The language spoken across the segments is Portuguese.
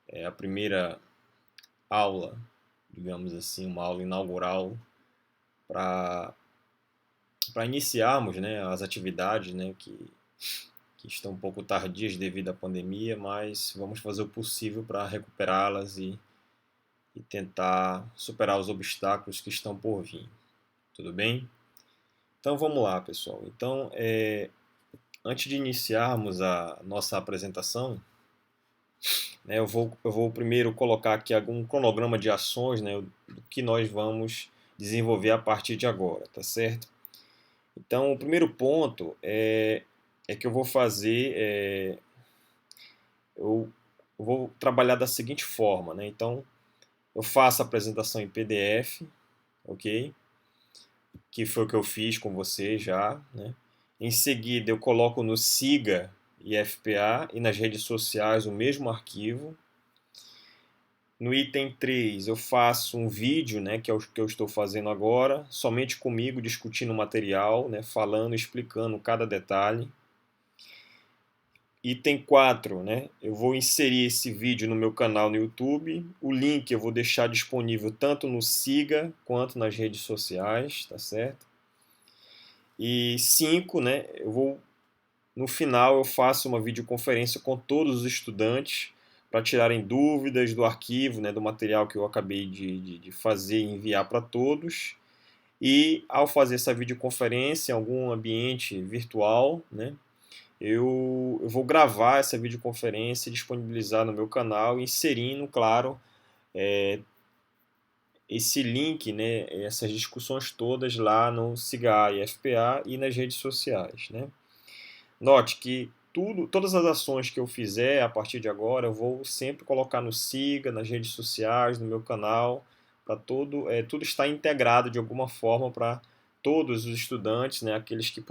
É a primeira aula, digamos assim, uma aula inaugural para iniciarmos, né, as atividades, né, que estão um pouco tardias devido à pandemia, mas vamos fazer o possível para recuperá-las e tentar superar os obstáculos que estão por vir. Tudo bem? Então vamos lá, pessoal. Então, antes de iniciarmos a nossa apresentação, né, eu vou primeiro colocar aqui algum cronograma de ações, né, do que nós vamos desenvolver a partir de agora, tá certo? Então, o primeiro ponto é que eu vou fazer, eu vou trabalhar da seguinte forma, né? Então, eu faço a apresentação em PDF, ok? Que foi o que eu fiz com você já, né? Em seguida, eu coloco no Siga e FPA e nas redes sociais o mesmo arquivo. No item 3 eu faço um vídeo, né, que é o que eu estou fazendo agora, somente comigo, discutindo o material, né, falando, explicando cada detalhe. Item 4, né, eu vou inserir esse vídeo no meu canal no YouTube. O link eu vou deixar disponível tanto no Siga quanto nas redes sociais, tá certo? E 5, né, no final eu faço uma videoconferência com todos os estudantes para tirarem dúvidas do arquivo, né, do material que eu acabei de fazer e enviar para todos. E ao fazer essa videoconferência em algum ambiente virtual, né, eu vou gravar essa videoconferência e disponibilizar no meu canal, inserindo, claro, esse link, né, essas discussões todas lá no SIGA e FPA e nas redes sociais, né? Note que todas as ações que eu fizer a partir de agora, eu vou sempre colocar no Siga, nas redes sociais, no meu canal, para tudo estar integrado de alguma forma para todos os estudantes, né, aqueles que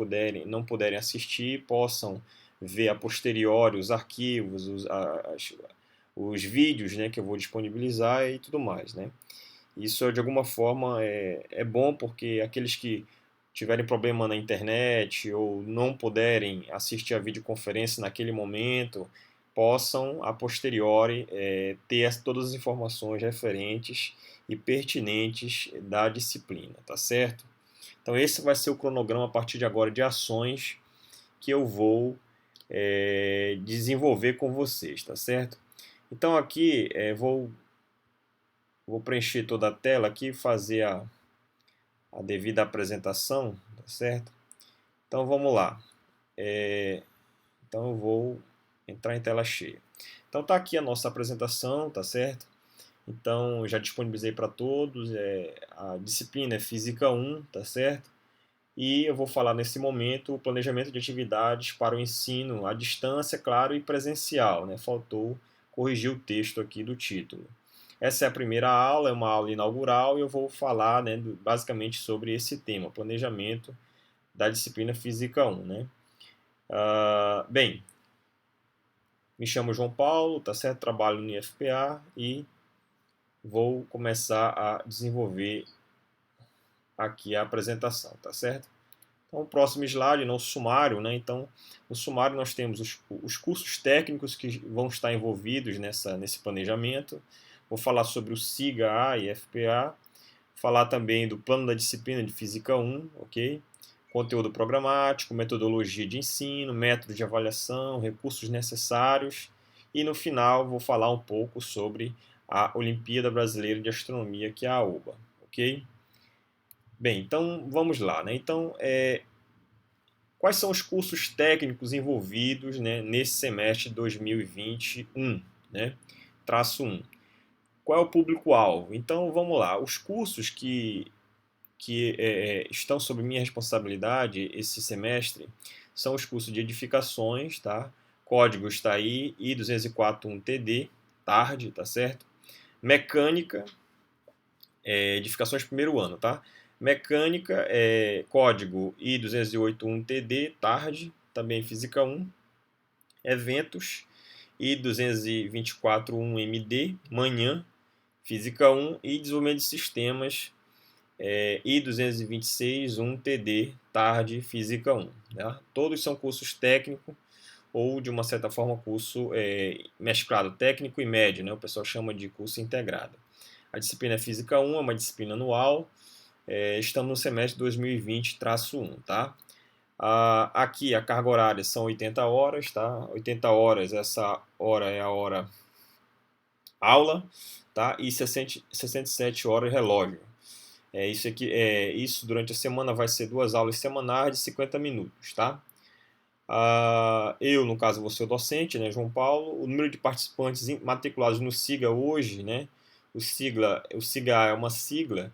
não puderem assistir, possam ver a posteriori os arquivos, os vídeos, né, que eu vou disponibilizar e tudo mais, né? Isso de alguma forma é bom porque aqueles que tiverem problema na internet ou não puderem assistir a videoconferência naquele momento, possam a posteriori ter todas as informações referentes e pertinentes da disciplina, tá certo? Então esse vai ser o cronograma a partir de agora de ações que eu vou desenvolver com vocês, tá certo? Então aqui vou preencher toda a tela aqui, fazer a devida apresentação, tá certo? Então vamos lá. Então eu vou entrar em tela cheia. Então tá aqui a nossa apresentação, tá certo? Então já disponibilizei para todos. A disciplina é Física 1, tá certo? E eu vou falar nesse momento o planejamento de atividades para o ensino à distância, claro, e presencial, né? Faltou corrigir o texto aqui do título. Essa é a primeira aula, é uma aula inaugural e eu vou falar, né, basicamente sobre esse tema, planejamento da disciplina Física 1, né? Bem, me chamo João Paulo, tá certo? Trabalho no IFPA e vou começar a desenvolver aqui a apresentação, tá certo? Então, o próximo slide, no sumário, né? Então, no sumário nós temos os cursos técnicos que vão estar envolvidos nesse planejamento. Vou falar sobre o SIGA e FPA, falar também do plano da disciplina de Física 1, ok? Conteúdo programático, metodologia de ensino, método de avaliação, recursos necessários e no final vou falar um pouco sobre a Olimpíada Brasileira de Astronomia, que é a AOBA, ok? Bem, então vamos lá, né? Então, quais são os cursos técnicos envolvidos, né, nesse semestre de 2021, né? Traço 1. Qual é o público-alvo? Então, vamos lá. Os cursos que estão sob minha responsabilidade esse semestre são os cursos de edificações, tá? Código está aí, I204.1TD, tarde, tá certo? Mecânica, edificações primeiro ano, tá? Mecânica, código I208.1TD, tarde, também Física 1. Eventos, I224.1MD, manhã, Física 1. E desenvolvimento de sistemas, I226.1TD, tarde, Física 1. Né? Todos são cursos técnicos, ou de uma certa forma curso mesclado, técnico e médio, né? O pessoal chama de curso integrado. A disciplina é Física 1, é uma disciplina anual, estamos no semestre 2020-1, tá? Aqui a carga horária são 80 horas, tá? 80 horas, essa hora é a hora aula, tá? E 67 horas relógio. Isso durante a semana vai ser 2 aulas semanais de 50 minutos, tá? Eu, no caso, vou ser o docente, né, João Paulo. O número de participantes matriculados no SIGA hoje, né? O SIGA é uma sigla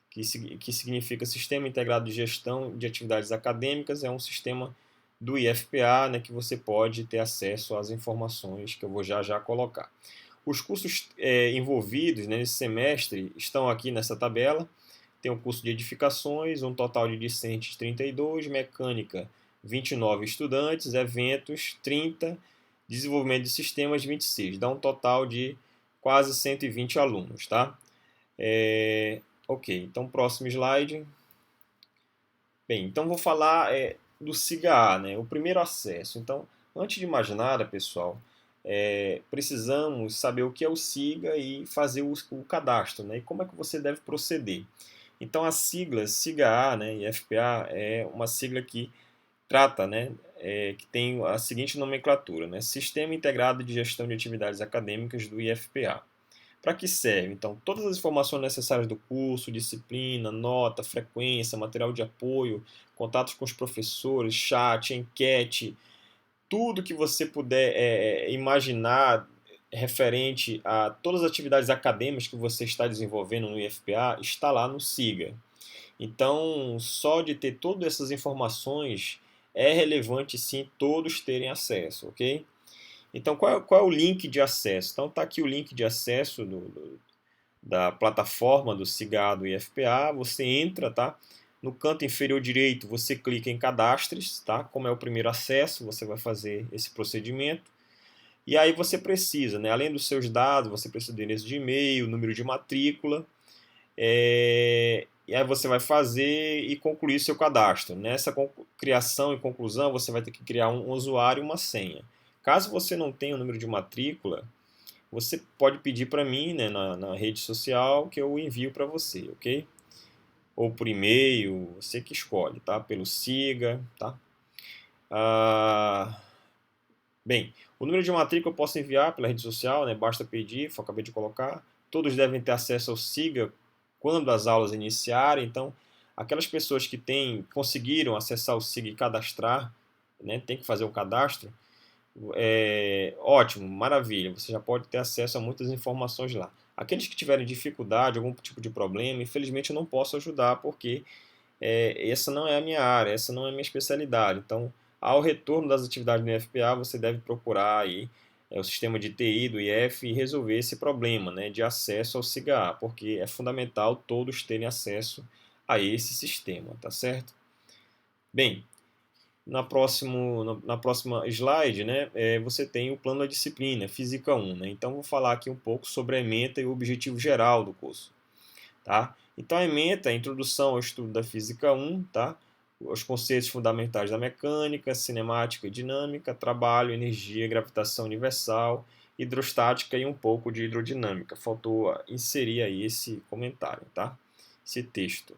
que significa Sistema Integrado de Gestão de Atividades Acadêmicas, é um sistema do IFPA, né, que você pode ter acesso às informações que eu vou já colocar. Os cursos envolvidos, né, nesse semestre estão aqui nessa tabela. Tem o curso de edificações, um total de discentes 32, mecânica 29 estudantes, eventos 30, desenvolvimento de sistemas 26. Dá um total de quase 120 alunos, tá? Ok, então próximo slide. Bem, então vou falar do SIGA-A, né? O primeiro acesso. Então, antes de mais nada, pessoal, precisamos saber o que é o SIGA e fazer o cadastro, né? E como é que você deve proceder. Então, a sigla SIGA-A, né, e FPA é uma sigla que trata, né, que tem a seguinte nomenclatura, né? Sistema Integrado de Gestão de Atividades Acadêmicas do IFPA. Para que serve? Então, todas as informações necessárias do curso, disciplina, nota, frequência, material de apoio, contatos com os professores, chat, enquete, tudo que você puder imaginar referente a todas as atividades acadêmicas que você está desenvolvendo no IFPA está lá no SIGA. Então, só de ter todas essas informações é relevante sim todos terem acesso, ok? Então, qual é o link de acesso? Então, está aqui o link de acesso da plataforma do SIGA do IFPA. Você entra, tá? No canto inferior direito, você clica em cadastres, tá? Como é o primeiro acesso, você vai fazer esse procedimento. E aí você precisa, né? Além dos seus dados, você precisa do endereço de e-mail, número de matrícula. E aí você vai fazer e concluir seu cadastro. Nessa criação e conclusão, você vai ter que criar um usuário e uma senha. Caso você não tenha o número de matrícula, você pode pedir para mim, né, na rede social que eu envio para você, ok? Ou por e-mail, você que escolhe, tá? Pelo SIGA, tá? Bem, o número de matrícula eu posso enviar pela rede social, né? Basta pedir, acabei de colocar. Todos devem ter acesso ao SIGA quando as aulas iniciarem. Então, aquelas pessoas que conseguiram acessar o SIGA e cadastrar, né? Tem que fazer o cadastro. Ótimo, maravilha. Você já pode ter acesso a muitas informações lá. Aqueles que tiverem dificuldade, algum tipo de problema, infelizmente eu não posso ajudar porque essa não é a minha área, essa não é a minha especialidade. Então, ao retorno das atividades do IFPA, você deve procurar aí o sistema de TI do IF e resolver esse problema, né, de acesso ao SIGA, porque é fundamental todos terem acesso a esse sistema, tá certo? Bem, na próxima slide, né, você tem o plano da disciplina, Física 1. Né? Então, vou falar aqui um pouco sobre a ementa e o objetivo geral do curso. Tá? Então, a ementa é a introdução ao estudo da Física 1, tá? Os conceitos fundamentais da mecânica, cinemática e dinâmica, trabalho, energia, gravitação universal, hidrostática e um pouco de hidrodinâmica. Faltou inserir aí esse comentário, tá? Esse texto.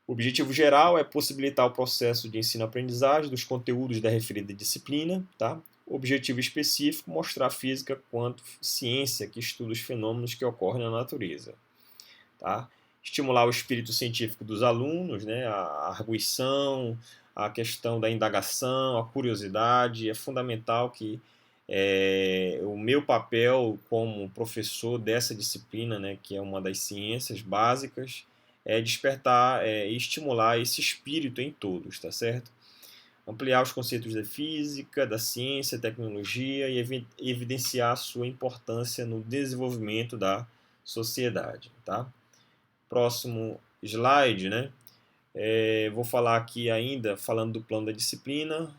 O objetivo geral é possibilitar o processo de ensino-aprendizagem dos conteúdos da referida disciplina. Tá? O objetivo específico, mostrar a física quanto ciência que estuda os fenômenos que ocorrem na natureza. Tá? Estimular o espírito científico dos alunos, né? A arguição, a questão da indagação, a curiosidade. É fundamental que o meu papel como professor dessa disciplina, né, que é uma das ciências básicas, é despertar e estimular esse espírito em todos, tá certo? Ampliar os conceitos da física, da ciência, tecnologia e evidenciar a sua importância no desenvolvimento da sociedade, tá? Próximo slide, né? Vou falar aqui ainda, falando do plano da disciplina,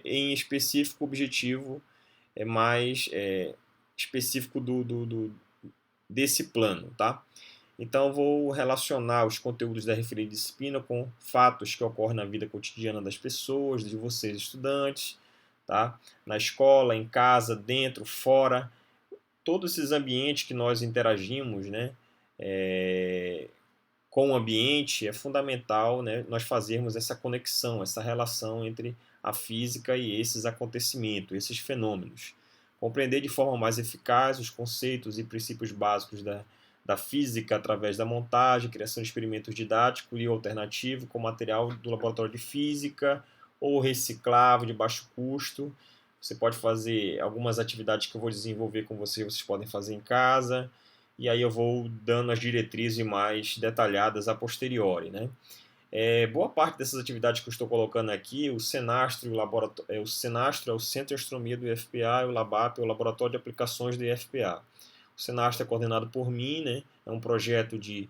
em específico, o objetivo é mais específico desse plano, tá? Então, eu vou relacionar os conteúdos da referida disciplina com fatos que ocorrem na vida cotidiana das pessoas, de vocês, estudantes, tá? Na escola, em casa, dentro, fora, todos esses ambientes que nós interagimos, né? Com o ambiente, é fundamental, né, nós fazermos essa conexão, essa relação entre a física e esses acontecimentos, esses fenômenos. Compreender de forma mais eficaz os conceitos e princípios básicos da física através da montagem, criação de experimentos didáticos e alternativos com material do laboratório de física ou reciclável de baixo custo. Você pode fazer algumas atividades que eu vou desenvolver com vocês podem fazer em casa, e aí eu vou dando as diretrizes mais detalhadas a posteriori, né? Boa parte dessas atividades que eu estou colocando aqui, o Senastro, o Senastro é o Centro de Astronomia do IFPA, e o LABAP é o Laboratório de Aplicações do IFPA. O Senastro é coordenado por mim, né? É um projeto de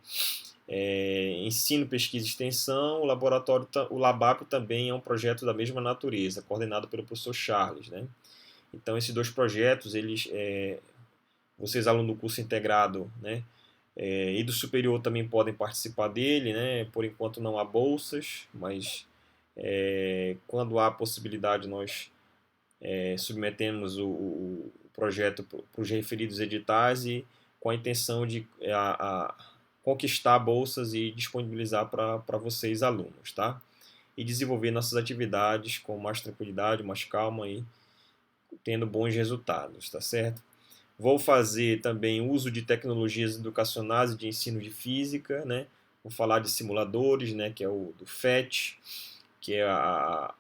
ensino, pesquisa e extensão. O LABAP também é um projeto da mesma natureza, coordenado pelo professor Charles, né? Então, esses dois projetos, vocês alunos do curso integrado, né, e do superior também podem participar dele, né? Por enquanto não há bolsas, mas quando há possibilidade nós submetemos o projeto para os referidos editais e com a intenção de conquistar bolsas e disponibilizar para vocês alunos, tá? E desenvolver nossas atividades com mais tranquilidade, mais calma e tendo bons resultados, tá certo? Vou fazer também uso de tecnologias educacionais e de ensino de física, né? Vou falar de simuladores, né? Que é o do FET, que é a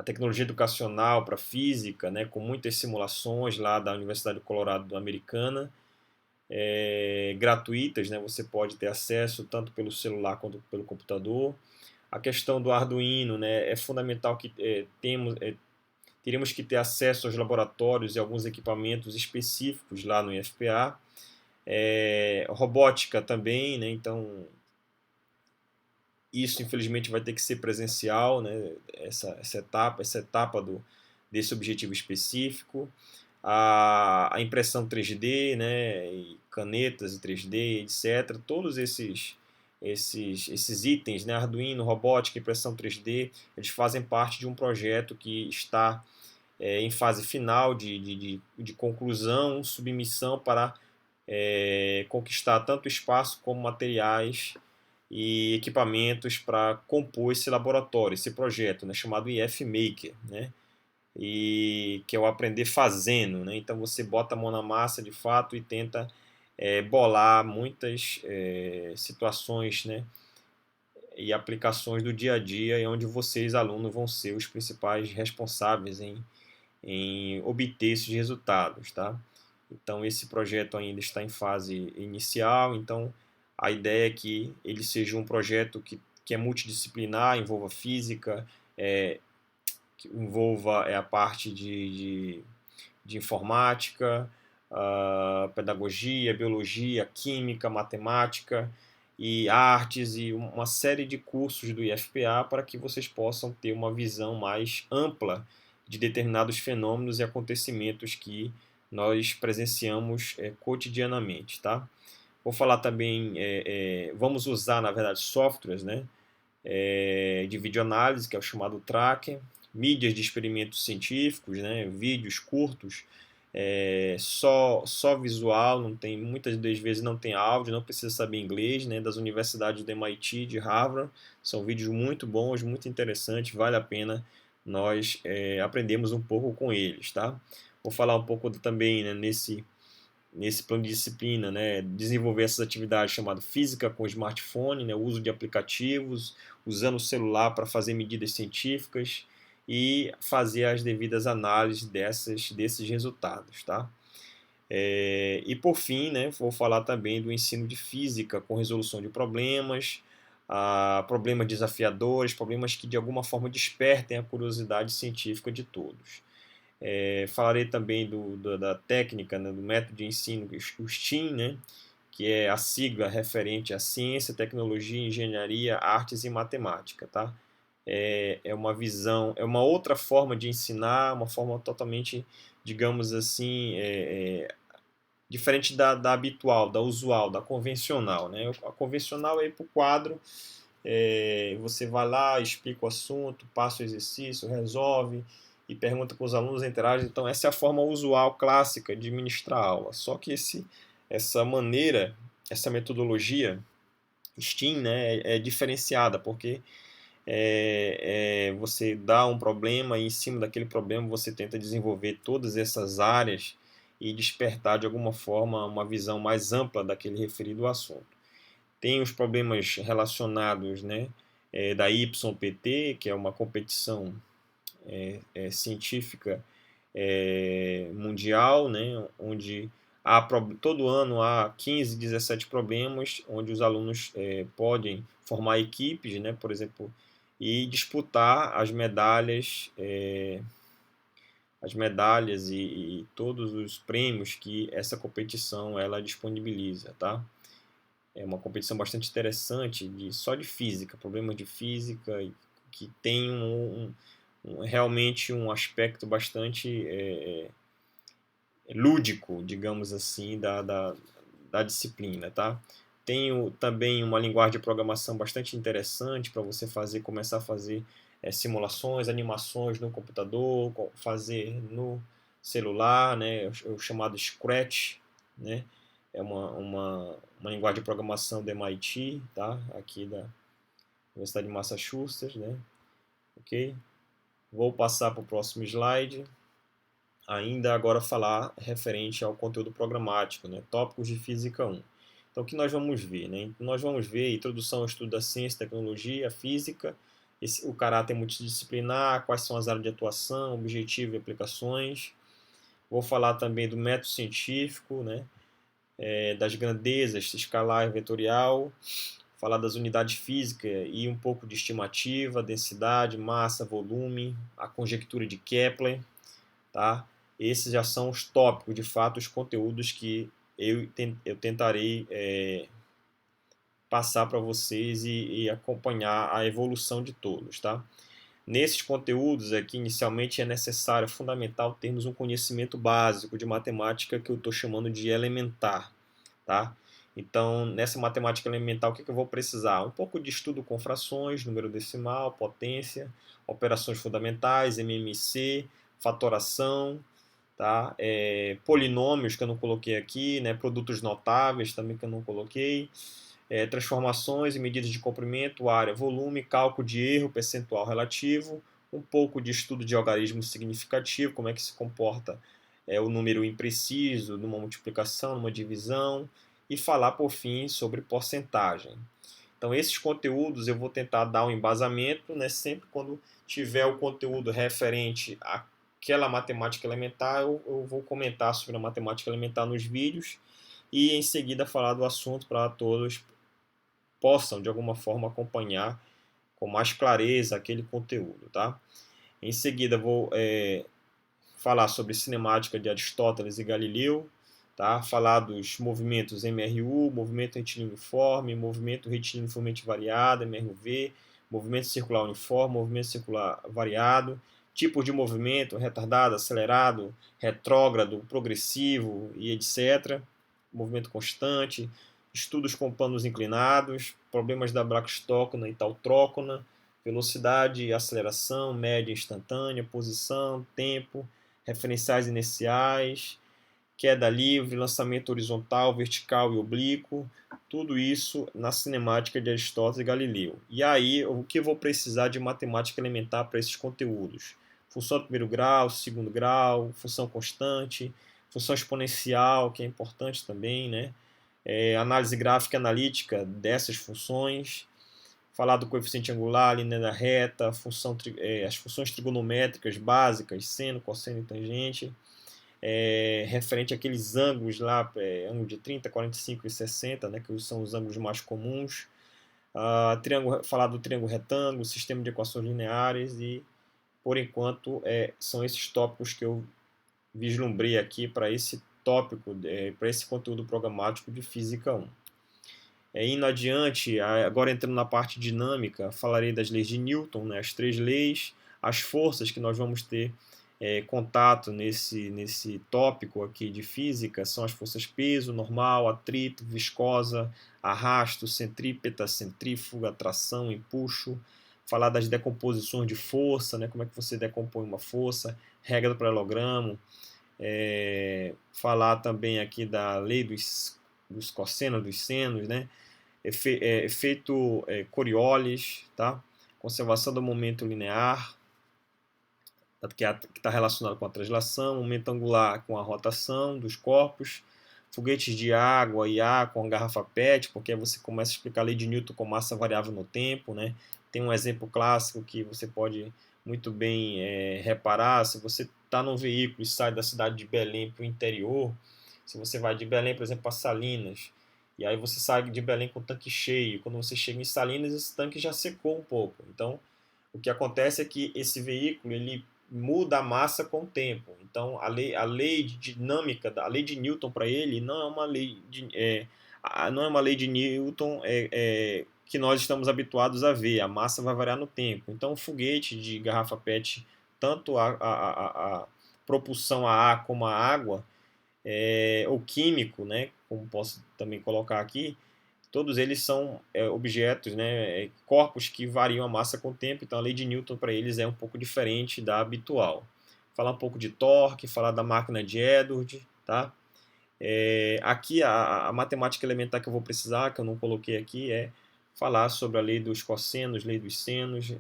tecnologia educacional para física, né? Com muitas simulações lá da Universidade do Colorado Americana, gratuitas, né? Você pode ter acesso tanto pelo celular quanto pelo computador. A questão do Arduino, né? É fundamental que teríamos que ter acesso aos laboratórios e alguns equipamentos específicos lá no IFPA. Robótica também, né? Então, isso infelizmente vai ter que ser presencial, né? Essa etapa desse objetivo específico. A impressão 3D, né? E canetas 3D, etc. Todos esses itens, né? Arduino, robótica, impressão 3D, eles fazem parte de um projeto que está em fase final de conclusão, submissão para conquistar tanto espaço como materiais e equipamentos para compor esse laboratório, esse projeto, né, chamado IF Maker, né, e que é o aprender fazendo, né, então você bota a mão na massa de fato e tenta bolar muitas situações, né, e aplicações do dia a dia, onde vocês, alunos, vão ser os principais responsáveis em obter esses resultados, tá? Então esse projeto ainda está em fase inicial, então a ideia é que ele seja um projeto que é multidisciplinar, envolva física, que envolva a parte de informática, pedagogia, biologia, química, matemática e artes e uma série de cursos do IFPA para que vocês possam ter uma visão mais ampla de determinados fenômenos e acontecimentos que nós presenciamos cotidianamente, tá? Vou falar também, vamos usar na verdade softwares, né, de videoanálise, que é o chamado Tracker, mídias de experimentos científicos, né, vídeos curtos, só visual, não tem, muitas das vezes não tem áudio, não precisa saber inglês, né, das universidades do MIT, de Harvard, são vídeos muito bons, muito interessantes, vale a pena nós aprendermos um pouco com eles, tá? Vou falar um pouco também, né, nesse plano de disciplina, né, desenvolver essas atividades chamadas física com smartphone, né, o uso de aplicativos, usando o celular para fazer medidas científicas e fazer as devidas análises desses resultados, tá? E por fim, né, vou falar também do ensino de física com resolução de problemas, problemas desafiadores, problemas que de alguma forma despertem a curiosidade científica de todos. Falarei também da técnica, né, do método de ensino, o STEAM, né, que é a sigla referente à ciência, tecnologia, engenharia, artes e matemática, tá? É uma visão, é uma outra forma de ensinar, uma forma totalmente, digamos assim, diferente da habitual, da usual, da convencional, né? A convencional é ir para o quadro, você vai lá, explica o assunto, passa o exercício, resolve e pergunta com os alunos, interage. Então essa é a forma usual, clássica de ministrar a aula. Só que essa maneira, essa metodologia STEAM, né, é diferenciada, porque você dá um problema e em cima daquele problema você tenta desenvolver todas essas áreas e despertar de alguma forma uma visão mais ampla daquele referido assunto. Tem os problemas relacionados, né, da YPT, que é uma competição científica mundial, né, onde todo ano há 15, 17 problemas, onde os alunos podem formar equipes, né, por exemplo, e disputar as medalhas e todos os prêmios que essa competição ela disponibiliza, tá? É uma competição bastante interessante só de física, problemas de física, que tem realmente um aspecto bastante lúdico, digamos assim, da disciplina, tá? Tenho também uma linguagem de programação bastante interessante para você começar a fazer simulações, animações no computador, fazer no celular, né? O chamado Scratch, né? É uma linguagem de programação do MIT, tá? Aqui da Universidade de Massachusetts, né? Ok? Vou passar para o próximo slide. Ainda agora falar referente ao conteúdo programático, né? Tópicos de Física 1. Então, o que nós vamos ver? Né? Nós vamos ver introdução ao estudo da ciência, tecnologia, física, o caráter multidisciplinar, quais são as áreas de atuação, objetivo e aplicações. Vou falar também do método científico, né? Das grandezas escalar e vetorial, falar das unidades físicas e um pouco de estimativa, densidade, massa, volume, a conjectura de Kepler, tá? Esses já são os tópicos, de fato, os conteúdos que eu tentarei passar para vocês e acompanhar a evolução de todos, tá? Nesses conteúdos aqui, inicialmente é necessário, fundamental, termos um conhecimento básico de matemática que eu estou chamando de elementar, tá? Então, nessa matemática elementar, o que eu vou precisar? Um pouco de estudo com frações, número decimal, potência, operações fundamentais, MMC, fatoração, tá? Polinômios que eu não coloquei aqui, né? Produtos notáveis também que eu não coloquei, transformações e medidas de comprimento, área, volume, cálculo de erro, percentual relativo, um pouco de estudo de algarismo significativo, como é que se comporta o número impreciso numa multiplicação, numa divisão, e falar por fim sobre porcentagem. Então esses conteúdos eu vou tentar dar um embasamento, né? Sempre quando tiver o conteúdo referente àquela matemática elementar, eu vou comentar sobre a matemática elementar nos vídeos e em seguida falar do assunto para todos possam de alguma forma acompanhar com mais clareza aquele conteúdo, tá? Em seguida vou falar sobre cinemática de Aristóteles e Galileu, tá? Falar dos movimentos MRU, movimento retilíneo uniforme, movimento retilíneo uniformemente variado, MRV, movimento circular uniforme, movimento circular variado, tipos de movimento, retardado, acelerado, retrógrado, progressivo e etc. Movimento constante, estudos com planos inclinados, problemas da brachistocona e tautrócona, velocidade, aceleração, média instantânea, posição, tempo, referenciais iniciais, queda livre, lançamento horizontal, vertical e oblíquo, tudo isso na cinemática de Aristóteles e Galileu. E aí, o que eu vou precisar de matemática elementar para esses conteúdos? Função de primeiro grau, segundo grau, função constante, função exponencial, que é importante também, né? Análise gráfica e analítica dessas funções, falar do coeficiente angular, linha da reta, as funções trigonométricas básicas, seno, cosseno e tangente, referente àqueles ângulos lá, ângulo de 30, 45 e 60, né, que são os ângulos mais comuns, falar do triângulo retângulo, sistema de equações lineares e, por enquanto, são esses tópicos que eu vislumbrei aqui para esse tópico, para esse conteúdo programático de Física 1. Indo adiante, agora entrando na parte dinâmica, falarei das leis de Newton, né, as 3 leis, as forças que nós vamos ter contato nesse tópico aqui de física são as forças peso, normal, atrito, viscosa, arrasto, centrípeta, centrífuga, tração, empuxo, falar das decomposições de força, né, como é que você decompõe uma força, regra do paralelogramo, falar também aqui da lei dos cossenos, dos senos, né, efeito Coriolis, tá? Conservação do momento linear, que está relacionado com a translação, momento angular com a rotação dos corpos, foguetes de água e ar com a garrafa PET, porque aí você começa a explicar a lei de Newton com massa variável no tempo, né? Tem um exemplo clássico que você pode muito bem reparar. Se você está num veículo e sai da cidade de Belém para o interior, se você vai de Belém, por exemplo, para Salinas, e aí você sai de Belém com o tanque cheio, quando você chega em Salinas, esse tanque já secou um pouco. Então, o que acontece é que esse veículo ele muda a massa com o tempo. Então, a lei de dinâmica, a lei de Newton para ele não é uma lei de, não é uma lei de Newton que nós estamos habituados a ver. A massa vai variar no tempo. Então, o foguete de garrafa PET, tanto a propulsão a ar como a água, o químico, né, como posso também colocar aqui, todos eles são objetos, né, corpos que variam a massa com o tempo, então a lei de Newton para eles é um pouco diferente da habitual. Falar um pouco de torque, falar da máquina de Edward, tá? Aqui a matemática elementar que eu vou precisar, que eu não coloquei aqui, é falar sobre a lei dos cossenos, lei dos senos,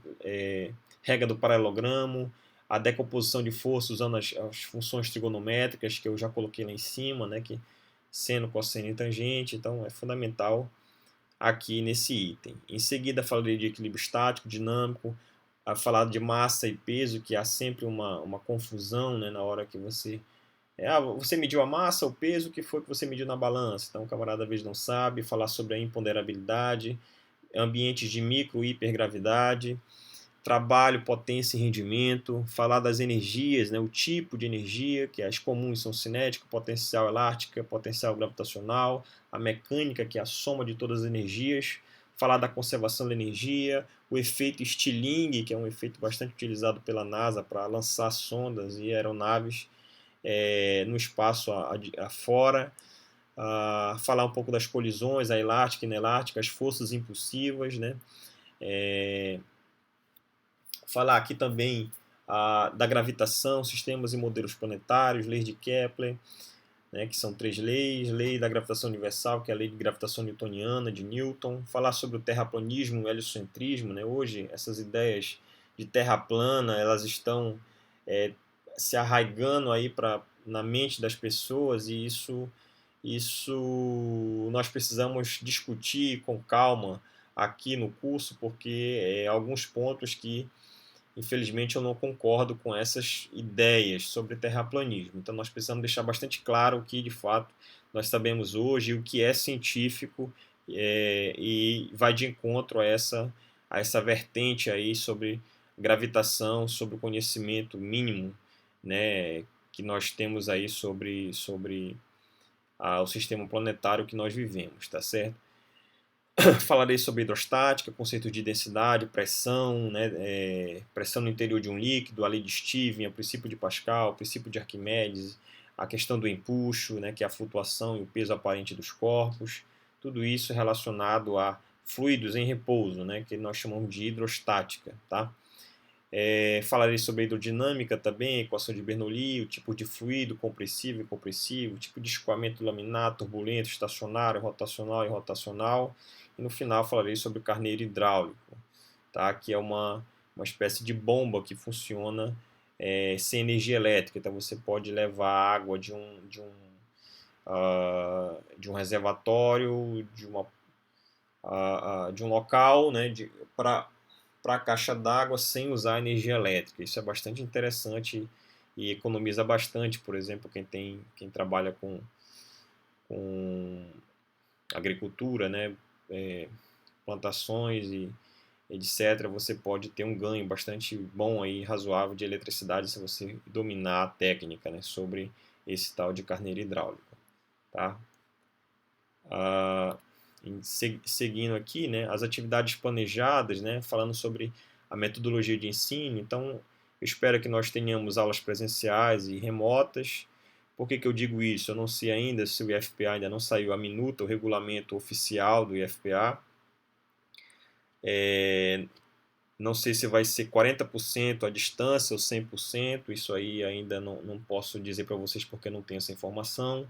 regra do paralelogramo, a decomposição de força usando as funções trigonométricas que eu já coloquei lá em cima, né, que seno, cosseno e tangente, então é fundamental aqui nesse item. Em seguida, falarei de equilíbrio estático, dinâmico, a falar de massa e peso, que há sempre uma confusão, né, na hora que você mediu a massa, o peso, o que foi que você mediu na balança? Então, o camarada às vezes não sabe. Falar sobre a imponderabilidade, ambientes de micro e hipergravidade, trabalho, potência e rendimento, falar das energias, né, o tipo de energia, que as comuns são cinética, potencial elástica, potencial gravitacional, a mecânica, que é a soma de todas as energias, falar da conservação da energia, o efeito Stirling, que é um efeito bastante utilizado pela NASA para lançar sondas e aeronaves no espaço afora, falar um pouco das colisões, a elástica e inelástica, as forças impulsivas, né? Falar aqui também da gravitação, sistemas e modelos planetários, leis de Kepler, né, que são 3 leis, lei da gravitação universal, que é a lei de gravitação newtoniana de Newton, falar sobre o terraplanismo, o heliocentrismo, né? Hoje essas ideias de terra plana, elas estão se arraigando aí na mente das pessoas, e isso nós precisamos discutir com calma aqui no curso, porque alguns pontos que infelizmente eu não concordo com essas ideias sobre terraplanismo. Então nós precisamos deixar bastante claro o que de fato nós sabemos hoje, o que é científico, e vai de encontro a essa vertente aí sobre gravitação, sobre o conhecimento mínimo, né, que nós temos aí sobre o sistema planetário que nós vivemos, tá certo? Falarei sobre hidrostática, conceito de densidade, pressão, né, pressão no interior de um líquido, a lei de Stevens, o princípio de Pascal, o princípio de Arquimedes, a questão do empuxo, né, que é a flutuação e o peso aparente dos corpos, tudo isso relacionado a fluidos em repouso, né, que nós chamamos de hidrostática, tá? Falarei sobre a hidrodinâmica também, equação de Bernoulli, o tipo de fluido, compressivo e compressivo, tipo de escoamento laminar, turbulento, estacionário, rotacional e rotacional. E no final falarei sobre o carneiro hidráulico, tá? Que é uma espécie de bomba que funciona sem energia elétrica. Então você pode levar água de um reservatório, de um local, né, para a caixa d'água sem usar energia elétrica. Isso é bastante interessante e economiza bastante, por exemplo, quem trabalha com agricultura, né, plantações e etc. Você pode ter um ganho bastante bom aí, razoável de eletricidade se você dominar a técnica, né, sobre esse tal de carneiro hidráulico, tá? Seguindo aqui, né, as atividades planejadas, né, falando sobre a metodologia de ensino. Então, eu espero que nós tenhamos aulas presenciais e remotas. Por que eu digo isso? Eu não sei ainda se o IFPA ainda não saiu a minuta, o regulamento oficial do IFPA. Não sei se vai ser 40% à distância ou 100%, isso aí ainda não posso dizer para vocês porque não tenho essa informação.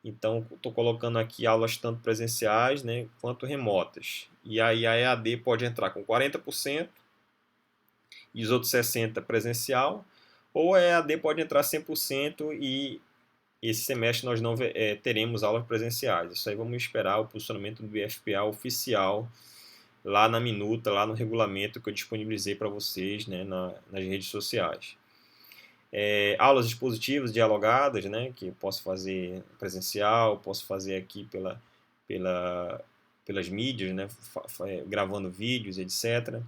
Então, estou colocando aqui aulas tanto presenciais, né, quanto remotas. E aí a EAD pode entrar com 40% e os outros 60% presencial, ou a EAD pode entrar 100% e esse semestre nós não teremos aulas presenciais. Isso aí vamos esperar o posicionamento do IFPA oficial lá na minuta, lá no regulamento que eu disponibilizei para vocês, né, nas redes sociais. Aulas expositivas, dialogadas, né, que eu posso fazer presencial, posso fazer aqui pelas mídias, né, gravando vídeos, etc.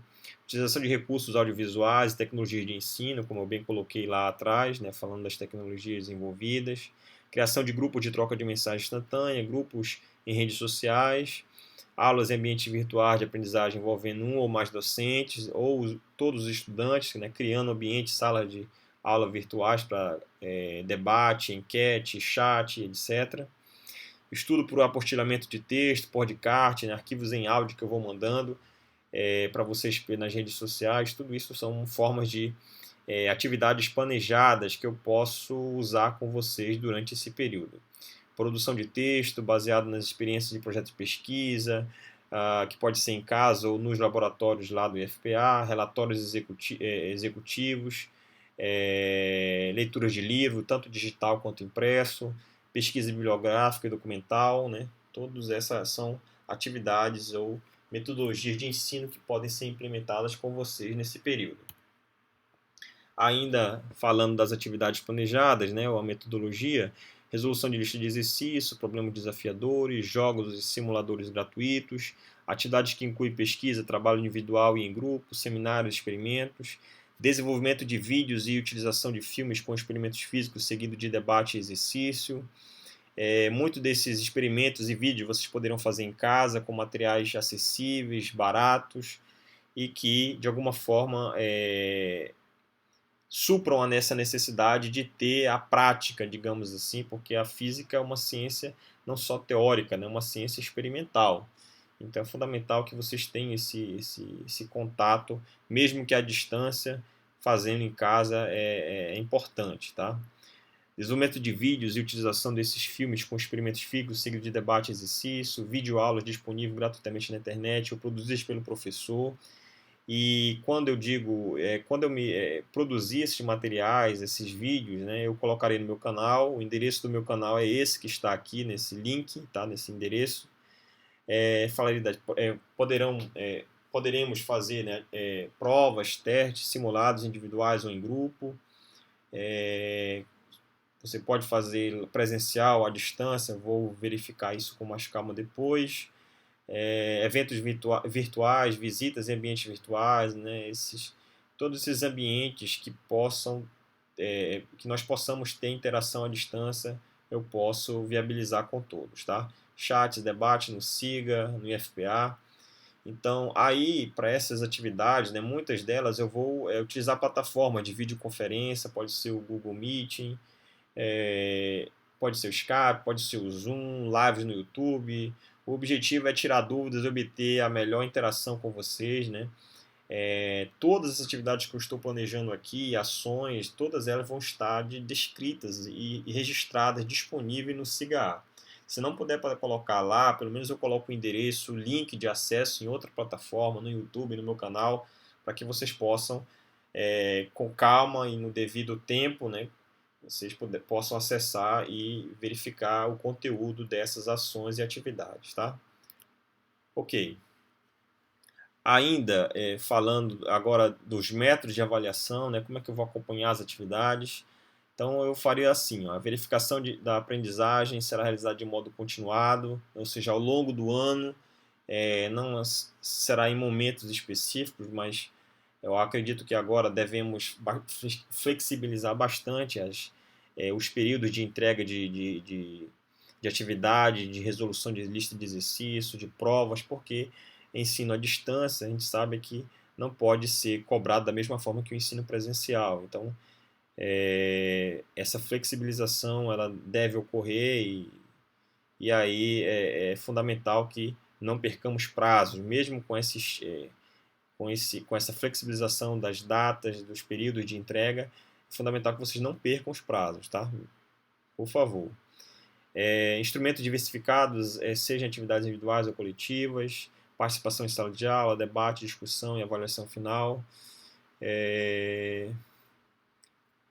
Utilização de recursos audiovisuais e tecnologias de ensino, como eu bem coloquei lá atrás, né, falando das tecnologias envolvidas. Criação de grupos de troca de mensagem instantânea, grupos em redes sociais, aulas em ambientes virtuais de aprendizagem envolvendo um ou mais docentes, ou todos os estudantes, né, criando ambientes, salas de aula virtuais para debate, enquete, chat, etc. Estudo por apostilhamento de texto, podcast, né, arquivos em áudio que eu vou mandando para vocês nas redes sociais. Tudo isso são formas de atividades planejadas que eu posso usar com vocês durante esse período. Produção de texto baseado nas experiências de projetos de pesquisa, que pode ser em casa ou nos laboratórios lá do IFPA, relatórios executivos, leituras de livro, tanto digital quanto impresso, pesquisa bibliográfica e documental, né? Todas essas são atividades ou metodologias de ensino que podem ser implementadas com vocês nesse período. Ainda falando das atividades planejadas, né, ou a metodologia, resolução de lista de exercício, problemas desafiadores, jogos e simuladores gratuitos, atividades que incluem pesquisa, trabalho individual e em grupo, seminários, experimentos, desenvolvimento de vídeos e utilização de filmes com experimentos físicos seguido de debate e exercício. Muitos desses experimentos e vídeos vocês poderão fazer em casa com materiais acessíveis, baratos e que de alguma forma supram nessa necessidade de ter a prática, digamos assim, porque a física é uma ciência não só teórica, né, é uma ciência experimental. Então é fundamental que vocês tenham esse contato, mesmo que à distância, fazendo em casa é importante, tá? Desenvolvimento de vídeos e utilização desses filmes com experimentos físicos, seguido de debate e exercício, videoaulas disponíveis gratuitamente na internet ou produzidas pelo professor. E quando eu digo, quando eu me produzir esses materiais, esses vídeos, né, eu colocarei no meu canal. O endereço do meu canal é esse que está aqui nesse link, tá, nesse endereço. Poderemos fazer, né, provas, testes simulados individuais ou em grupo. Você pode fazer presencial, à distância, vou verificar isso com mais calma depois. Eventos virtuais, visitas em ambientes virtuais, né? Todos esses ambientes que nós possamos ter interação à distância, eu posso viabilizar com todos, tá? Chats, debate no SIGA, no IFPA. Então, aí, para essas atividades, né, muitas delas eu vou utilizar a plataforma de videoconferência, pode ser o Google Meeting, pode ser o Skype, pode ser o Zoom, lives no YouTube. O objetivo é tirar dúvidas, obter a melhor interação com vocês, né? Todas as atividades que eu estou planejando aqui, ações, todas elas vão estar descritas e registradas, disponíveis no SIGA. Se não puder colocar lá, pelo menos eu coloco o endereço, o link de acesso em outra plataforma, no YouTube, no meu canal, para que vocês possam, com calma e no devido tempo, né, vocês possam acessar e verificar o conteúdo dessas ações e atividades, tá? Ok. Ainda falando agora dos métodos de avaliação, né, como é que eu vou acompanhar as atividades. Então eu faria assim, ó, a verificação da aprendizagem será realizada de modo continuado, ou seja, ao longo do ano, não será em momentos específicos, mas eu acredito que agora devemos flexibilizar bastante os períodos de entrega de atividade, de resolução de lista de exercício, de provas, porque ensino à distância a gente sabe que não pode ser cobrado da mesma forma que o ensino presencial. Então, essa flexibilização ela deve ocorrer e aí é fundamental que não percamos prazos, mesmo com com essa flexibilização das datas, dos períodos de entrega, é fundamental que vocês não percam os prazos, tá? Por favor. Instrumentos diversificados, seja atividades individuais ou coletivas, participação em sala de aula, debate, discussão e avaliação final,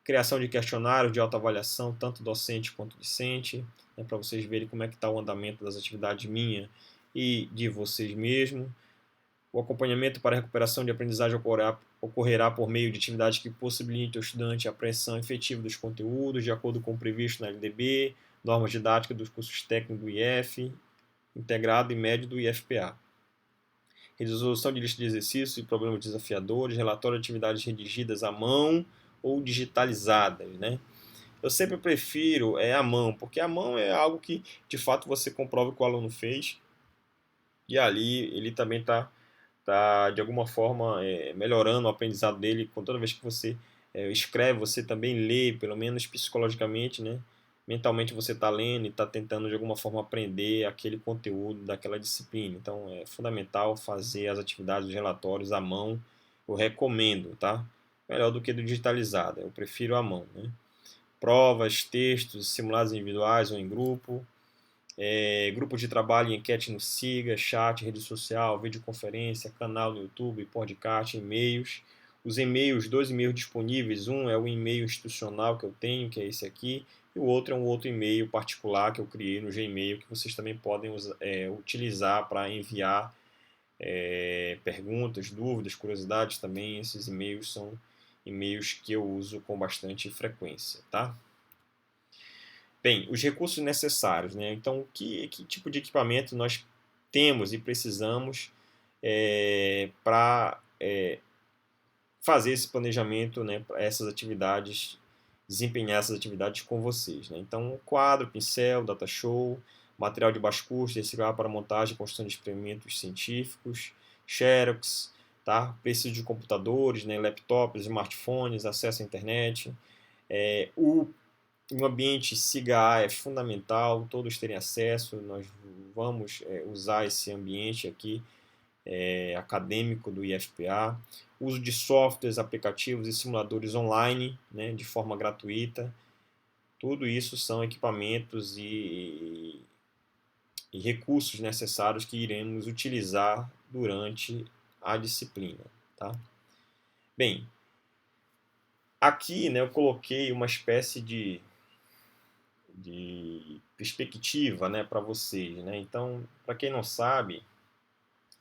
criação de questionários de autoavaliação, tanto docente quanto discente, né, para vocês verem como é que está o andamento das atividades minha e de vocês mesmos. O acompanhamento para a recuperação de aprendizagem ocorrerá por meio de atividades que possibilitem ao estudante a apreensão efetiva dos conteúdos, de acordo com o previsto na LDB, normas didáticas dos cursos técnicos do IF, integrado e médio do IFPA. Resolução de lista de exercícios e problemas desafiadores, relatório de atividades redigidas à mão ou digitalizadas, né? Eu sempre prefiro a mão, porque a mão é algo que de fato você comprova que o aluno fez e ali ele também está de alguma forma melhorando o aprendizado dele. Com toda vez que você escreve, você também lê, pelo menos psicologicamente, né? Mentalmente você está lendo e está tentando de alguma forma aprender aquele conteúdo daquela disciplina. Então é fundamental fazer as atividades, os relatórios à mão. Eu recomendo, tá? Melhor do que do digitalizado. Eu prefiro à mão, né? Provas, textos, simulados individuais ou em grupo. Grupos de trabalho, enquete no Siga, chat, rede social, videoconferência, canal no YouTube, podcast, e-mails. Os e-mails, 2 e-mails disponíveis, um é o e-mail institucional que eu tenho, que é esse aqui, e o outro é um outro e-mail particular que eu criei no Gmail, que vocês também podem utilizar para enviar perguntas, dúvidas, curiosidades também. Esses e-mails são e-mails que eu uso com bastante frequência, tá? Bem, os recursos necessários, né? Então, que tipo de equipamento nós temos e precisamos para fazer esse planejamento, né, para essas atividades, desempenhar essas atividades com vocês, né? Então, quadro, pincel, data show, material de baixo custo, reciclável para montagem e construção de experimentos científicos, xerox, tá? Preciso de computadores, né, laptops, smartphones, acesso à internet, um ambiente SIGA é fundamental, todos terem acesso. Nós vamos usar esse ambiente aqui acadêmico do IFPA. Uso de softwares, aplicativos e simuladores online, né, de forma gratuita. Tudo isso são equipamentos e recursos necessários que iremos utilizar durante a disciplina. Tá? Bem, aqui, né, eu coloquei uma espécie de perspectiva, né, para vocês, né? Então, para quem não sabe,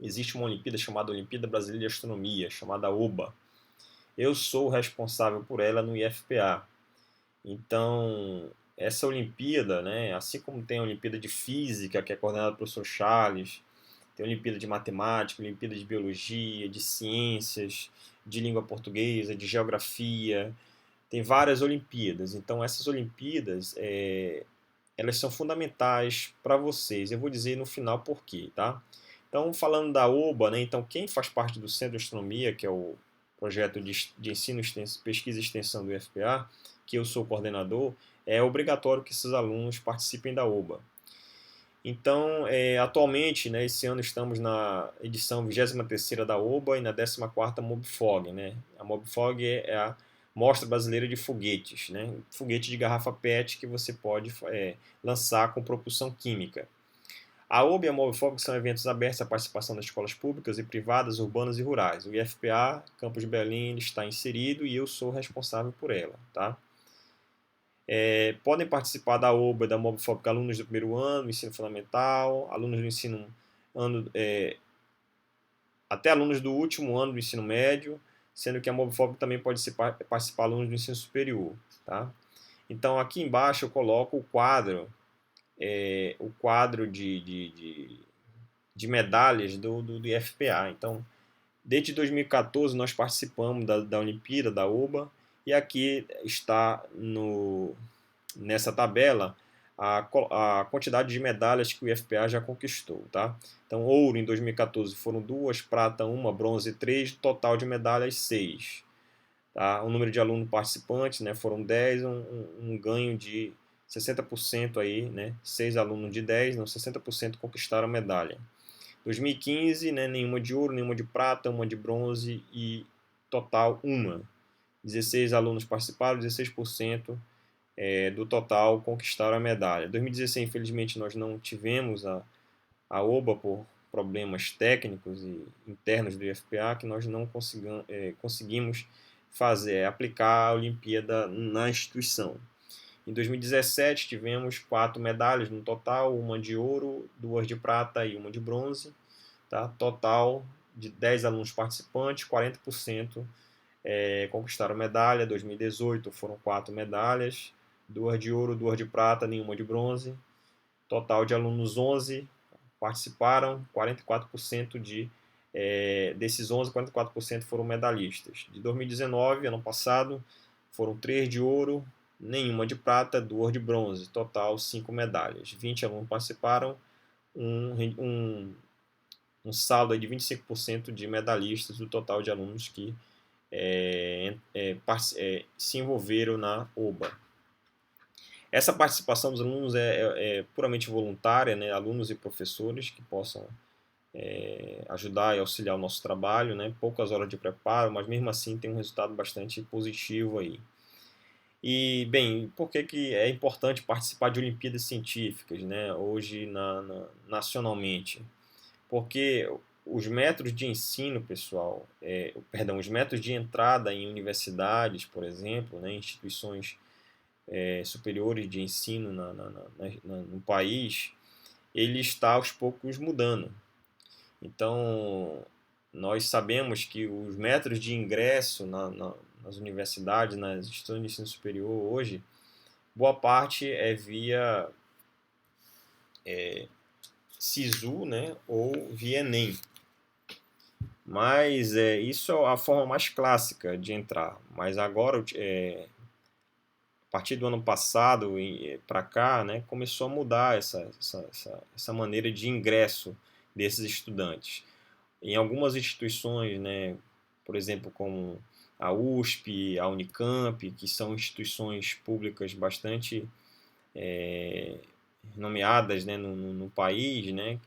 existe uma Olimpíada chamada Olimpíada Brasileira de Astronomia, chamada OBA. Eu sou o responsável por ela no IFPA. Então, essa Olimpíada, né, assim como tem a Olimpíada de Física, que é coordenada pelo professor Charles, tem a Olimpíada de Matemática, Olimpíada de Biologia, de Ciências, de Língua Portuguesa, de Geografia, tem várias Olimpíadas. Então, essas Olimpíadas, elas são fundamentais para vocês. Eu vou dizer no final por quê, tá? Então, falando da OBA, né? Então, quem faz parte do Centro de Astronomia, que é o projeto de ensino, pesquisa e extensão do IFPA, que eu sou coordenador, é obrigatório que esses alunos participem da OBA. Então, atualmente, né, esse ano estamos na edição 23ª da OBA e na 14ª MOBFOG, né? A MOBFOG é a Mostra Brasileira de Foguetes, né? Foguete de garrafa PET que você pode lançar com propulsão química. A OBA e a MOBFOG são eventos abertos à participação das escolas públicas e privadas, urbanas e rurais. O IFPA, Campus de Belém, está inserido e eu sou responsável por ela, tá? Podem participar da OBA e da MOBFOG alunos do primeiro ano, ensino fundamental, alunos do ensino ano, até alunos do último ano do ensino médio, sendo que a MOBFOG também pode participar alunos do ensino superior, tá? Então aqui embaixo eu coloco o quadro de medalhas do IFPA. Então, desde 2014 nós participamos da Olimpíada, da OBA, e aqui está nessa tabela a quantidade de medalhas que o IFPA já conquistou, tá? Então, ouro em 2014 foram 2, prata 1, bronze 3, total de medalhas 6. Tá? O número de alunos participantes, né, foram 10, um ganho de 60% aí, né? 6 alunos de 10, não, 60% conquistaram a medalha. 2015, né, nenhuma de ouro, nenhuma de prata, uma de bronze e total uma. 16 alunos participaram, 16% do total conquistaram a medalha. 2016, infelizmente, nós não tivemos a OBA por problemas técnicos e internos do IFPA, que nós não conseguimos aplicar a Olimpíada na instituição. Em 2017 tivemos 4 medalhas no total, uma de ouro, 2 de prata e uma de bronze. Tá? Total de 10 alunos participantes, 40% conquistaram medalha. 2018 foram 4 medalhas, 2 de ouro, 2 de prata, nenhuma de bronze. Total de alunos 11 participaram, 44% desses 11, 44% foram medalhistas. De 2019, ano passado, foram 3 de ouro, nenhuma de prata, 2 de bronze. Total 5 medalhas. 20 alunos participaram, um saldo de 25% de medalhistas do total de alunos que se envolveram na OBA. Essa participação dos alunos é puramente voluntária, né? Alunos e professores que possam ajudar e auxiliar o nosso trabalho, né? Poucas horas de preparo, mas mesmo assim tem um resultado bastante positivo aí. E, bem, por que é importante participar de Olimpíadas Científicas, né? Hoje nacionalmente? Porque os métodos de ensino, pessoal, os métodos de entrada em universidades, por exemplo, né, instituições superiores de ensino no país, ele está aos poucos mudando. Então, nós sabemos que os métodos de ingresso nas universidades, nas instituições de ensino superior hoje, boa parte é via SISU, né, ou via Enem. Mas isso é a forma mais clássica de entrar. Mas agora, a partir do ano passado para cá, né, começou a mudar essa maneira de ingresso desses estudantes. Em algumas instituições, né, por exemplo, como a USP, a Unicamp, que são instituições públicas bastante nomeadas, né, no país, né,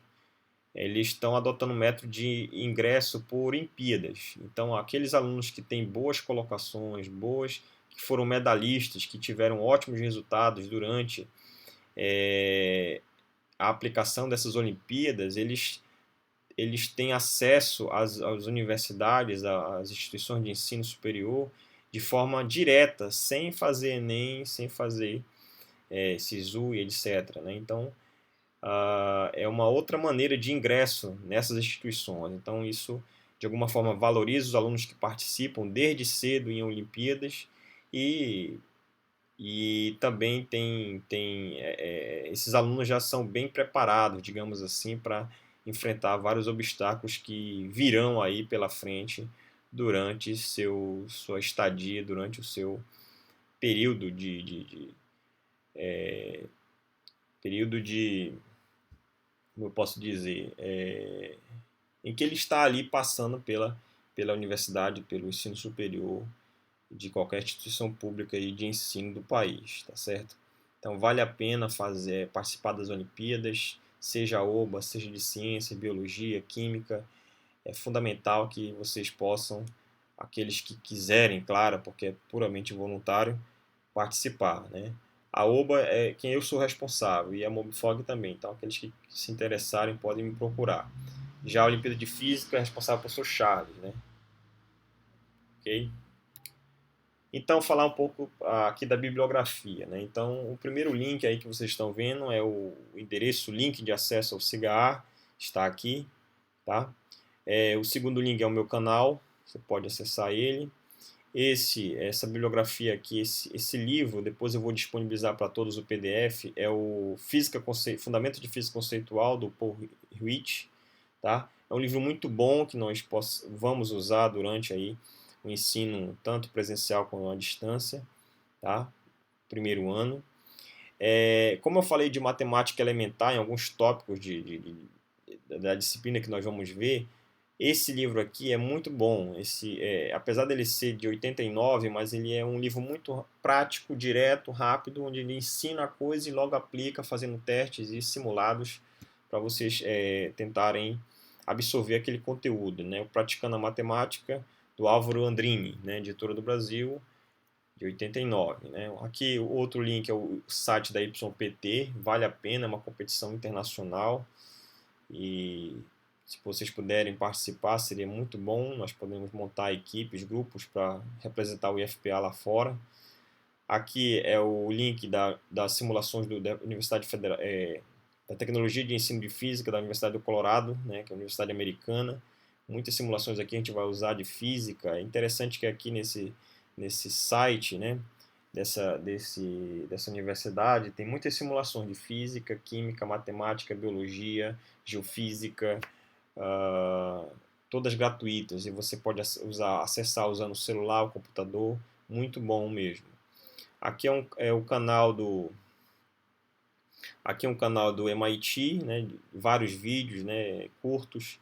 eles estão adotando um método de ingresso por Olimpíadas. Então, aqueles alunos que têm boas colocações, que foram medalhistas, que tiveram ótimos resultados durante a aplicação dessas Olimpíadas, eles têm acesso às universidades, às instituições de ensino superior, de forma direta, sem fazer Enem, sem fazer SISU e etc. Né? Então, é uma outra maneira de ingresso nessas instituições. Então, isso, de alguma forma, valoriza os alunos que participam desde cedo em Olimpíadas e também esses alunos já são bem preparados, digamos assim, para enfrentar vários obstáculos que virão aí pela frente durante sua estadia, durante o seu período como eu posso dizer, em que ele está ali passando pela universidade, pelo ensino superior de qualquer instituição pública aí de ensino do país, tá certo? Então vale a pena participar das Olimpíadas, seja a OBA, seja de ciência, biologia, química. É fundamental que vocês possam, aqueles que quiserem, claro, porque é puramente voluntário, participar, né? A OBA é quem eu sou responsável e a Mobfog também, então aqueles que se interessarem podem me procurar. Já a Olimpíada de Física é responsável por professor Charles, né? Ok? Então, falar um pouco aqui da bibliografia, né? Então, o primeiro link aí que vocês estão vendo é o endereço, o link de acesso ao CIGAR, está aqui, tá? O segundo link é o meu canal, você pode acessar ele. Essa bibliografia aqui, esse livro, depois eu vou disponibilizar para todos o PDF, é o Fundamento de Física Conceitual, do Paul Hewitt, tá? É um livro muito bom que nós vamos usar durante aí o ensino, tanto presencial quanto à distância, tá? Primeiro ano. Como eu falei de matemática elementar em alguns tópicos da disciplina que nós vamos ver, esse livro aqui é muito bom. Apesar dele ser de 89, mas ele é um livro muito prático, direto, rápido, onde ele ensina a coisa e logo aplica, fazendo testes e simulados para vocês tentarem absorver aquele conteúdo, né? O Praticando a Matemática, do Álvaro Andrini, né? Editora do Brasil, de 89, né? Aqui o outro link é o site da YPT, vale a pena, é uma competição internacional e se vocês puderem participar seria muito bom, nós podemos montar equipes, grupos para representar o IFPA lá fora. Aqui é o link das simulações da Universidade Federal, da Tecnologia de Ensino de Física da Universidade do Colorado, né, que é a Universidade Americana. Muitas simulações aqui a gente vai usar de física. É interessante que aqui nesse site, né, dessa universidade tem muitas simulações de física, química, matemática, biologia, geofísica, todas gratuitas, e você pode acessar usando o celular, o computador, muito bom mesmo. Aqui é o canal aqui é um canal do MIT, né, vários vídeos, né, curtos,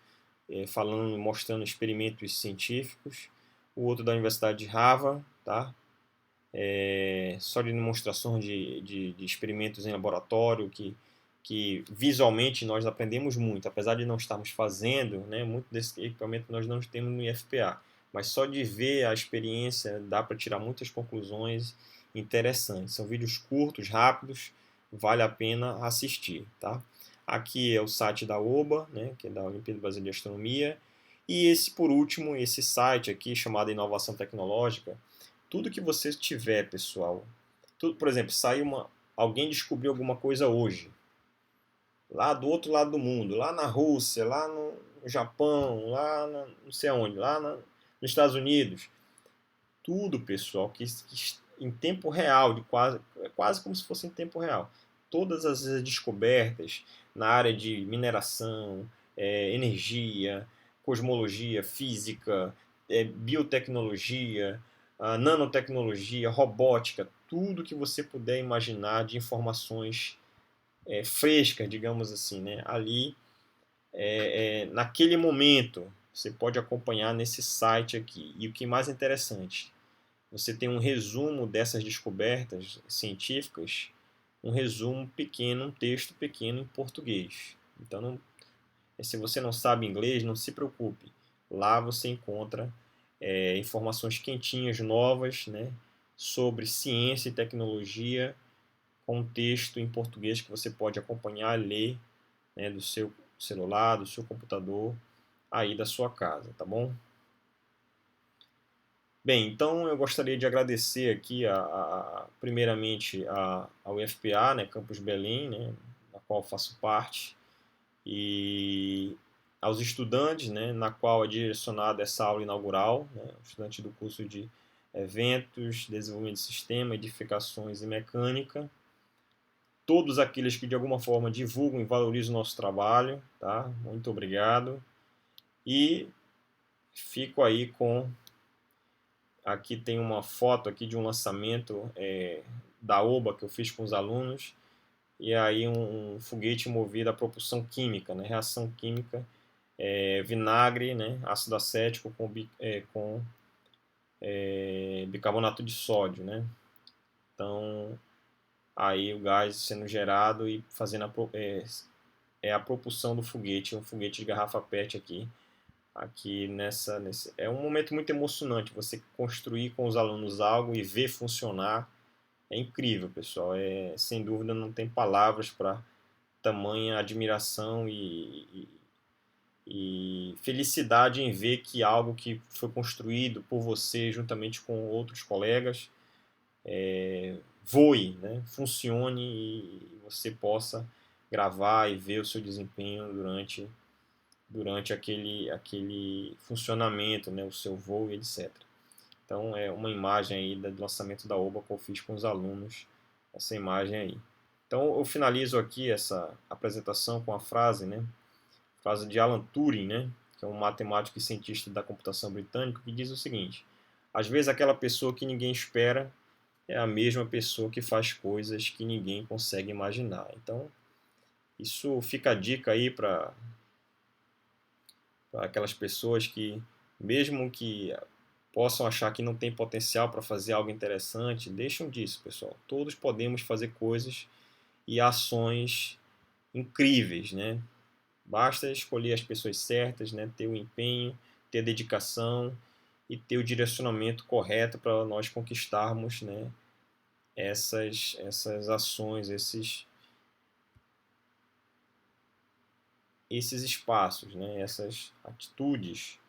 falando, mostrando experimentos científicos. O outro da Universidade de Harvard, tá? Só de demonstrações de experimentos em laboratório que visualmente nós aprendemos muito, apesar de não estarmos fazendo, né, muito desse equipamento nós não temos no IFPA, mas só de ver a experiência dá para tirar muitas conclusões interessantes. São vídeos curtos, rápidos, vale a pena assistir, tá? Aqui é o site da OBA, né, que é da Olimpíada Brasileira de Astronomia, e esse por último, esse site aqui chamado Inovação Tecnológica. Tudo que você tiver, pessoal, tudo, por exemplo, alguém descobriu alguma coisa hoje, lá do outro lado do mundo, lá na Rússia, lá no Japão, não sei aonde, nos Estados Unidos, tudo, pessoal, que em tempo real, quase como se fosse em tempo real. Todas as descobertas na área de mineração, energia, cosmologia, física, biotecnologia, nanotecnologia, robótica, tudo que você puder imaginar de informações frescas, digamos assim, né? Ali, naquele momento, você pode acompanhar nesse site aqui. E o que mais interessante, você tem um resumo dessas descobertas científicas, um resumo pequeno, um texto pequeno em português. Então, se você não sabe inglês, não se preocupe. Lá você encontra informações quentinhas, novas, né, sobre ciência e tecnologia, com um texto em português que você pode acompanhar, ler, né, do seu celular, do seu computador, aí da sua casa, tá bom? Bem, então eu gostaria de agradecer aqui primeiramente ao IFPA, né, Campus Belém, né, da qual faço parte, e aos estudantes, né, na qual é direcionada essa aula inaugural, né, estudante do curso de Eventos, Desenvolvimento de Sistema, Edificações e Mecânica, todos aqueles que de alguma forma divulgam e valorizam o nosso trabalho, tá? Muito obrigado. E fico aí com... Aqui tem uma foto aqui de um lançamento da OBA que eu fiz com os alunos, e aí um foguete movido a propulsão química, né? Reação química, vinagre, né? Ácido acético com bicarbonato de sódio, né? Então, aí o gás sendo gerado e fazendo a propulsão do foguete, um foguete de garrafa PET aqui é um momento muito emocionante você construir com os alunos algo e ver funcionar. É incrível, pessoal. Sem dúvida não tem palavras para tamanha admiração e felicidade em ver que algo que foi construído por você juntamente com outros colegas voe, né? Funcione e você possa gravar e ver o seu desempenho durante aquele funcionamento, né? O seu voo e etc. Então é uma imagem aí do lançamento da OBA que eu fiz com os alunos, essa imagem aí. Então eu finalizo aqui essa apresentação com a frase, né? Frase de Alan Turing, né? Que é um matemático e cientista da computação britânico, que diz o seguinte: às vezes aquela pessoa que ninguém espera é a mesma pessoa que faz coisas que ninguém consegue imaginar. Então isso fica a dica aí para aquelas pessoas que, mesmo que possam achar que não tem potencial para fazer algo interessante, deixam disso, pessoal. Todos podemos fazer coisas e ações incríveis, né? Basta escolher as pessoas certas, né? Ter o empenho, ter a dedicação e ter o direcionamento correto para nós conquistarmos, né, essas ações, esses espaços, né, essas atitudes.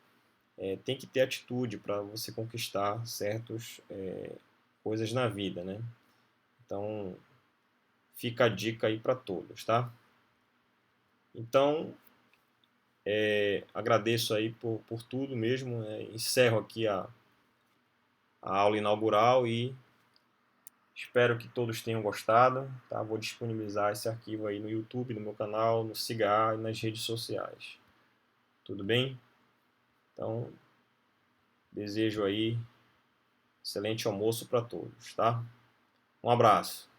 Tem que ter atitude para você conquistar certas coisas na vida, né? Então, fica a dica aí para todos, tá? Então, agradeço aí por tudo mesmo. Encerro aqui a aula inaugural e espero que todos tenham gostado. Tá? Vou disponibilizar esse arquivo aí no YouTube, no meu canal, no Cigar e nas redes sociais. Tudo bem? Então, desejo aí excelente almoço para todos, tá? Um abraço.